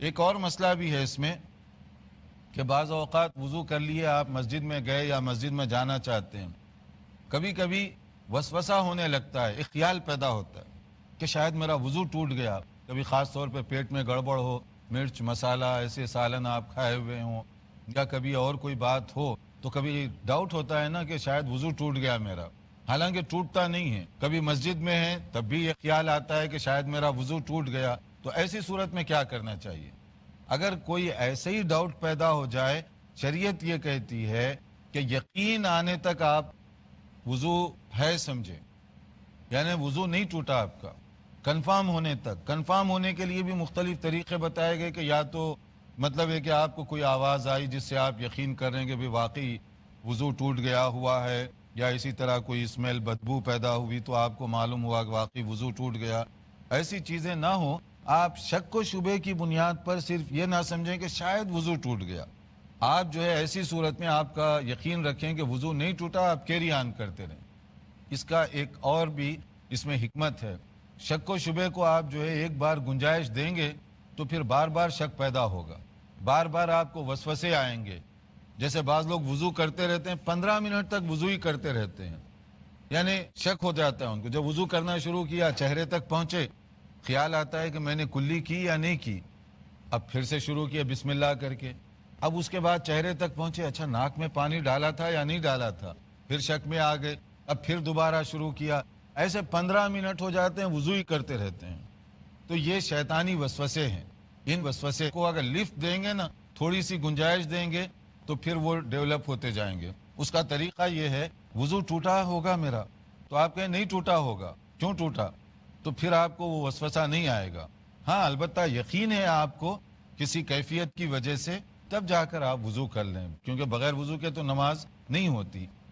ایک اور مسئلہ بھی ہے اس میں کہ بعض اوقات وضو کر لیے آپ مسجد میں گئے یا مسجد میں جانا چاہتے ہیں، کبھی کبھی وسوسہ ہونے لگتا ہے، ایک خیال پیدا ہوتا ہے کہ شاید میرا وضو ٹوٹ گیا، کبھی خاص طور پہ پیٹ میں گڑبڑ ہو، مرچ مسالہ ایسے سالن آپ کھائے ہوئے ہوں یا کبھی اور کوئی بات ہو تو کبھی ڈاؤٹ ہوتا ہے نا کہ شاید وضو ٹوٹ گیا میرا، حالانکہ ٹوٹتا نہیں ہے۔ کبھی مسجد میں ہے تب بھی یہ خیال آتا ہے کہ شاید میرا وضو ٹوٹ گیا، تو ایسی صورت میں کیا کرنا چاہیے؟ اگر کوئی ایسے ہی ڈاؤٹ پیدا ہو جائے، شریعت یہ کہتی ہے کہ یقین آنے تک آپ وضو ہے سمجھیں، یعنی وضو نہیں ٹوٹا آپ کا، کنفرم ہونے تک۔ کنفرم ہونے کے لیے بھی مختلف طریقے بتائے گئے کہ یا تو مطلب ہے کہ آپ کو کوئی آواز آئی جس سے آپ یقین کر رہے ہیں کہ بھی واقعی وضو ٹوٹ گیا ہوا ہے، یا اسی طرح کوئی اسمیل بدبو پیدا ہوئی تو آپ کو معلوم ہوا کہ واقعی وضو ٹوٹ گیا۔ ایسی چیزیں نہ ہوں، آپ شک و شبے کی بنیاد پر صرف یہ نہ سمجھیں کہ شاید وضو ٹوٹ گیا۔ آپ جو ہے ایسی صورت میں آپ کا یقین رکھیں کہ وضو نہیں ٹوٹا، آپ کیری آن کرتے رہیں۔ اس کا ایک اور بھی اس میں حکمت ہے، شک و شبے کو آپ جو ہے ایک بار گنجائش دیں گے تو پھر بار بار شک پیدا ہوگا، بار بار آپ کو وسوسے آئیں گے۔ جیسے بعض لوگ وضو کرتے رہتے ہیں، 15 منٹ تک وضو ہی کرتے رہتے ہیں، یعنی شک ہو جاتا ہے ان کو۔ جب وضو کرنا شروع کیا، چہرے تک پہنچے، خیال آتا ہے کہ میں نے کلی کی یا نہیں کی، اب پھر سے شروع کیا بسم اللہ کر کے، اب اس کے بعد چہرے تک پہنچے، اچھا ناک میں پانی ڈالا تھا یا نہیں ڈالا تھا، پھر شک میں آ گئے، اب پھر دوبارہ شروع کیا، ایسے 15 منٹ ہو جاتے ہیں وضو ہی کرتے رہتے ہیں۔ تو یہ شیطانی وسوسے ہیں، ان وسوسے کو اگر لفٹ دیں گے نا، تھوڑی سی گنجائش دیں گے تو پھر وہ ڈیولپ ہوتے جائیں گے۔ اس کا طریقہ یہ ہے، وضو ٹوٹا ہوگا میرا، تو آپ کہیں نہیں ٹوٹا ہوگا، کیوں ٹوٹا؟ تو پھر آپ کو وہ وسوسہ نہیں آئے گا۔ ہاں البتہ یقین ہے آپ کو کسی کیفیت کی وجہ سے، تب جا کر آپ وضو کر لیں، کیونکہ بغیر وضو کے تو نماز نہیں ہوتی۔